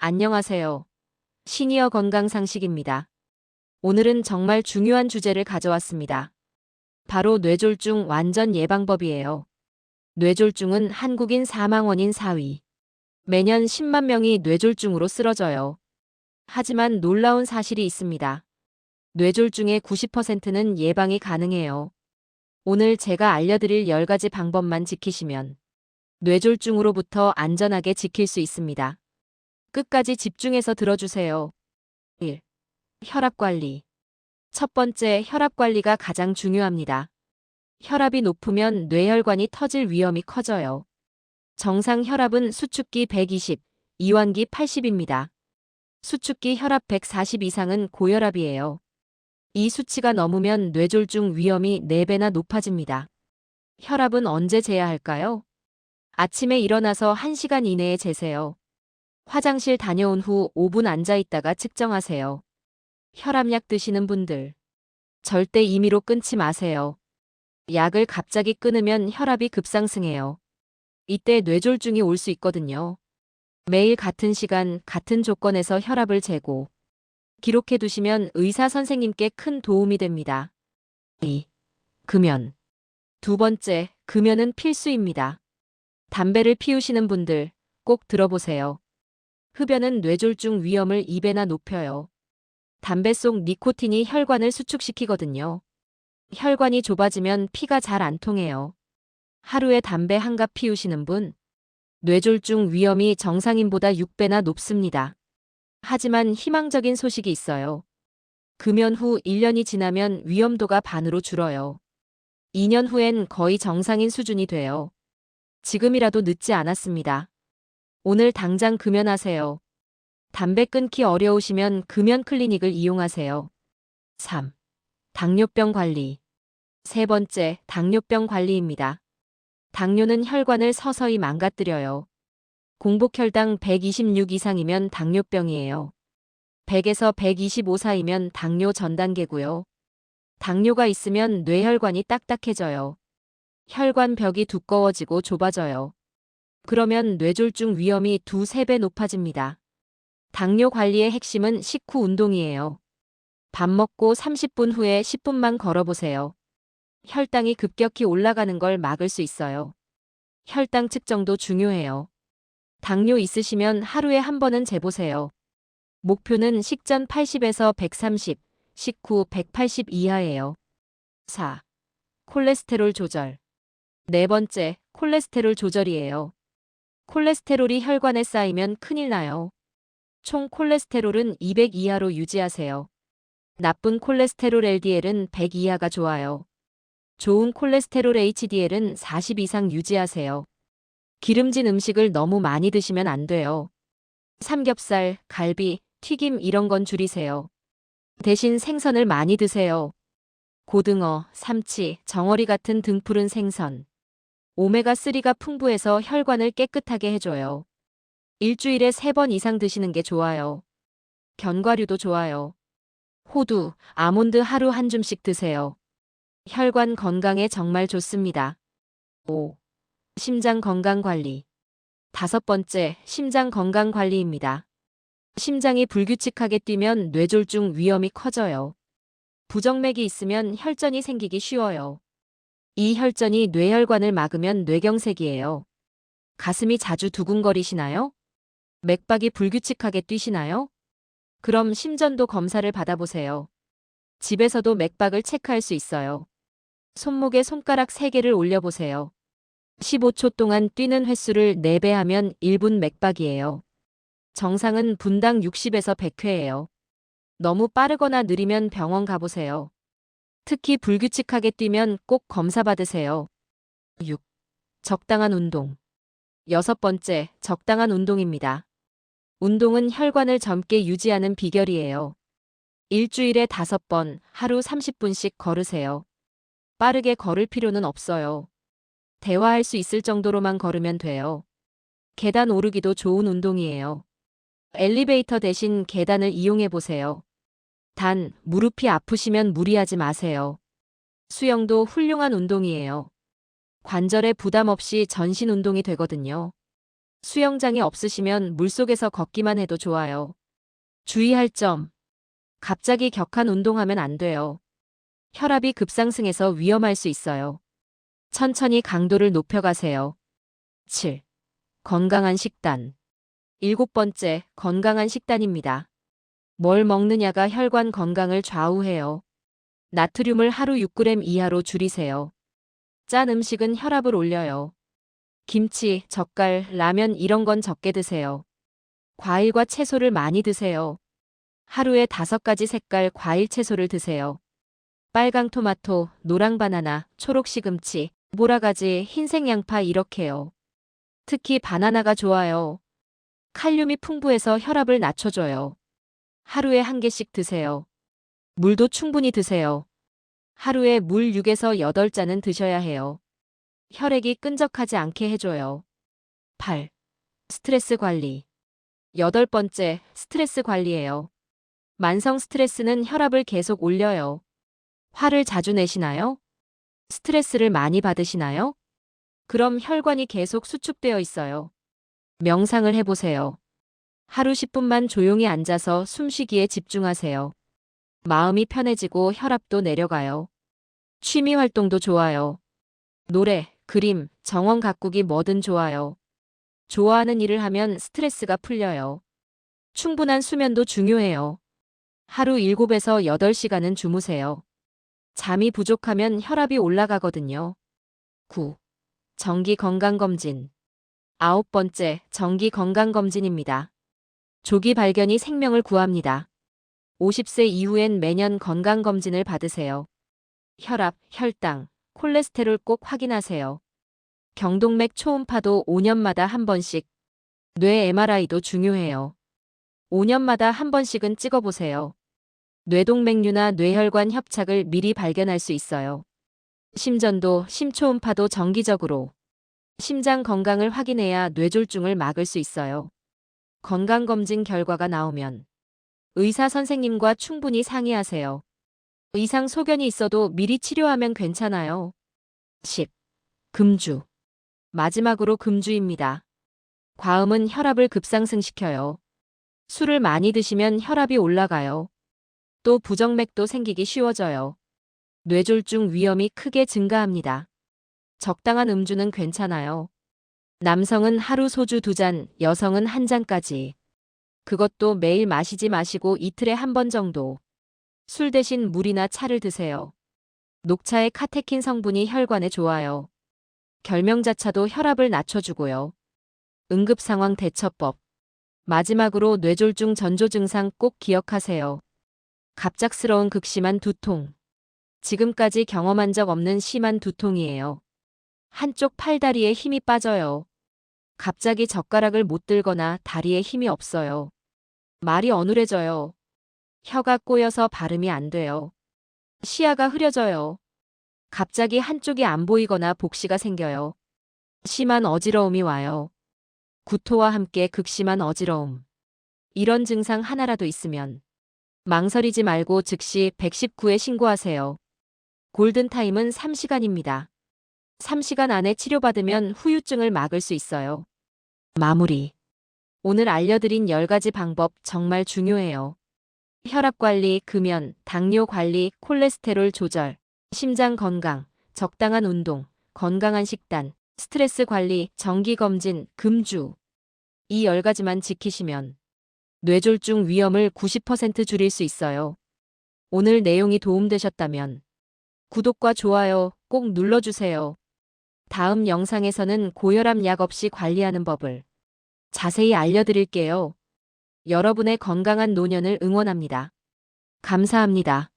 안녕하세요. 시니어 건강 상식입니다. 오늘은 정말 중요한 주제를 가져왔습니다. 바로 뇌졸중 완전 예방법이에요. 뇌졸중은 한국인 사망 원인 4위. 매년 10만 명이 뇌졸중으로 쓰러져요. 하지만 놀라운 사실이 있습니다. 뇌졸중의 90%는 예방이 가능해요. 오늘 제가 알려드릴 10가지 방법만 지키시면 뇌졸중으로부터 안전하게 지킬 수 있습니다. 끝까지 집중해서 들어주세요. 1. 혈압 관리. 첫 번째, 혈압 관리가 가장 중요합니다. 혈압이 높으면 뇌혈관이 터질 위험이 커져요. 정상 혈압은 수축기 120, 이완기 80입니다. 수축기 혈압 140 이상은 고혈압이에요. 이 수치가 넘으면 뇌졸중 위험이 4배나 높아집니다. 혈압은 언제 재야 할까요? 아침에 일어나서 1시간 이내에 재세요. 화장실 다녀온 후 5분 앉아 있다가 측정하세요. 혈압약 드시는 분들, 절대 임의로 끊지 마세요. 약을 갑자기 끊으면 혈압이 급상승해요. 이때 뇌졸중이 올 수 있거든요. 매일 같은 시간, 같은 조건에서 혈압을 재고 기록해 두시면 의사 선생님께 큰 도움이 됩니다. 2. 금연. 두 번째, 금연은 필수입니다. 담배를 피우시는 분들 꼭 들어보세요. 흡연은 뇌졸중 위험을 2배나 높여요. 담배 속 니코틴이 혈관을 수축시키거든요. 혈관이 좁아지면 피가 잘 안 통해요. 하루에 담배 한 갑 피우시는 분, 뇌졸중 위험이 정상인보다 6배나 높습니다. 하지만 희망적인 소식이 있어요. 금연 후 1년이 지나면 위험도가 반으로 줄어요. 2년 후엔 거의 정상인 수준이 돼요. 지금이라도 늦지 않았습니다. 오늘 당장 금연하세요. 담배 끊기 어려우시면 금연 클리닉을 이용하세요. 3. 당뇨병 관리. 세 번째, 당뇨병 관리입니다. 당뇨는 혈관을 서서히 망가뜨려요. 공복혈당 126 이상이면 당뇨병이에요. 100에서 125 사이면 당뇨 전 단계고요. 당뇨가 있으면 뇌혈관이 딱딱해져요. 혈관 벽이 두꺼워지고 좁아져요. 그러면 뇌졸중 위험이 2, 3배 높아집니다. 당뇨 관리의 핵심은 식후 운동이에요. 밥 먹고 30분 후에 10분만 걸어보세요. 혈당이 급격히 올라가는 걸 막을 수 있어요. 혈당 측정도 중요해요. 당뇨 있으시면 하루에 한 번은 재보세요. 목표는 식전 80에서 130, 식후 180 이하예요. 4. 콜레스테롤 조절. 네 번째, 콜레스테롤 조절이에요. 콜레스테롤이 혈관에 쌓이면 큰일 나요. 총 콜레스테롤은 200 이하로 유지하세요. 나쁜 콜레스테롤 LDL은 100 이하가 좋아요. 좋은 콜레스테롤 HDL은 40 이상 유지하세요. 기름진 음식을 너무 많이 드시면 안 돼요. 삼겹살, 갈비, 튀김 이런 건 줄이세요. 대신 생선을 많이 드세요. 고등어, 삼치, 정어리 같은 등푸른 생선. 오메가3가 풍부해서 혈관을 깨끗하게 해줘요. 일주일에 3번 이상 드시는 게 좋아요. 견과류도 좋아요. 호두, 아몬드 하루 한 줌씩 드세요. 혈관 건강에 정말 좋습니다. 5. 심장 건강 관리. 다섯 번째, 심장 건강 관리입니다. 심장이 불규칙하게 뛰면 뇌졸중 위험이 커져요. 부정맥이 있으면 혈전이 생기기 쉬워요. 이 혈전이 뇌혈관을 막으면 뇌경색이에요. 가슴이 자주 두근거리시나요? 맥박이 불규칙하게 뛰시나요? 그럼 심전도 검사를 받아보세요. 집에서도 맥박을 체크할 수 있어요. 손목에 손가락 3개를 올려보세요. 15초 동안 뛰는 횟수를 4배 하면 1분 맥박이에요. 정상은 분당 60에서 100회예요. 너무 빠르거나 느리면 병원 가보세요. 특히 불규칙하게 뛰면 꼭 검사 받으세요. 6. 적당한 운동. 여섯 번째, 적당한 운동입니다. 운동은 혈관을 젊게 유지하는 비결이에요. 일주일에 5번, 하루 30분씩 걸으세요. 빠르게 걸을 필요는 없어요. 대화할 수 있을 정도로만 걸으면 돼요. 계단 오르기도 좋은 운동이에요. 엘리베이터 대신 계단을 이용해 보세요. 단, 무릎이 아프시면 무리하지 마세요. 수영도 훌륭한 운동이에요. 관절에 부담 없이 전신 운동이 되거든요. 수영장이 없으시면 물속에서 걷기만 해도 좋아요. 주의할 점. 갑자기 격한 운동하면 안 돼요. 혈압이 급상승해서 위험할 수 있어요. 천천히 강도를 높여가세요. 7. 건강한 식단. 7번째, 건강한 식단입니다. 뭘 먹느냐가 혈관 건강을 좌우해요. 나트륨을 하루 6g 이하로 줄이세요. 짠 음식은 혈압을 올려요. 김치, 젓갈, 라면 이런 건 적게 드세요. 과일과 채소를 많이 드세요. 하루에 5가지 색깔 과일 채소를 드세요. 빨강 토마토, 노랑 바나나, 초록 시금치, 보라가지, 흰색 양파 이렇게요. 특히 바나나가 좋아요. 칼륨이 풍부해서 혈압을 낮춰줘요. 하루에 1개씩 드세요. 물도 충분히 드세요. 하루에 물 6에서 8잔은 드셔야 해요. 혈액이 끈적하지 않게 해줘요. 8. 스트레스 관리. 8번째, 스트레스 관리예요. 만성 스트레스는 혈압을 계속 올려요. 화를 자주 내시나요? 스트레스를 많이 받으시나요? 그럼 혈관이 계속 수축되어 있어요. 명상을 해보세요. 하루 10분만 조용히 앉아서 숨쉬기에 집중하세요. 마음이 편해지고 혈압도 내려가요. 취미 활동도 좋아요. 노래, 그림, 정원 가꾸기 뭐든 좋아요. 좋아하는 일을 하면 스트레스가 풀려요. 충분한 수면도 중요해요. 하루 7에서 8시간은 주무세요. 잠이 부족하면 혈압이 올라가거든요. 9. 정기 건강검진. 9번째, 정기 건강검진입니다. 조기 발견이 생명을 구합니다. 50세 이후엔 매년 건강검진을 받으세요. 혈압, 혈당, 콜레스테롤 꼭 확인하세요. 경동맥 초음파도 5년마다 한 번씩. 뇌 MRI도 중요해요. 5년마다 한 번씩은 찍어보세요. 뇌동맥류나 뇌혈관 협착을 미리 발견할 수 있어요. 심전도, 심초음파도 정기적으로. 심장 건강을 확인해야 뇌졸중을 막을 수 있어요. 건강검진 결과가 나오면 의사 선생님과 충분히 상의하세요. 이상 소견이 있어도 미리 치료하면 괜찮아요. 10. 금주. 마지막으로 금주입니다. 과음은 혈압을 급상승시켜요. 술을 많이 드시면 혈압이 올라가요. 또 부정맥도 생기기 쉬워져요. 뇌졸중 위험이 크게 증가합니다. 적당한 음주는 괜찮아요. 남성은 하루 소주 2잔, 여성은 1잔까지. 그것도 매일 마시지 마시고 이틀에 한 번 정도. 술 대신 물이나 차를 드세요. 녹차의 카테킨 성분이 혈관에 좋아요. 결명자차도 혈압을 낮춰주고요. 응급상황 대처법. 마지막으로 뇌졸중 전조 증상 꼭 기억하세요. 갑작스러운 극심한 두통. 지금까지 경험한 적 없는 심한 두통이에요. 한쪽 팔다리에 힘이 빠져요. 갑자기 젓가락을 못 들거나 다리에 힘이 없어요. 말이 어눌해져요. 혀가 꼬여서 발음이 안 돼요. 시야가 흐려져요. 갑자기 한쪽이 안 보이거나 복시가 생겨요. 심한 어지러움이 와요. 구토와 함께 극심한 어지러움. 이런 증상 하나라도 있으면 망설이지 말고 즉시 119에 신고하세요. 골든타임은 3시간입니다. 3시간 안에 치료받으면 후유증을 막을 수 있어요. 마무리. 오늘 알려드린 10가지 방법 정말 중요해요. 혈압 관리, 금연, 당뇨 관리, 콜레스테롤 조절, 심장 건강, 적당한 운동, 건강한 식단, 스트레스 관리, 정기검진, 금주. 이 10가지만 지키시면 뇌졸중 위험을 90% 줄일 수 있어요. 오늘 내용이 도움되셨다면 구독과 좋아요 꼭 눌러주세요. 다음 영상에서는 고혈압 약 없이 관리하는 법을 자세히 알려드릴게요. 여러분의 건강한 노년을 응원합니다. 감사합니다.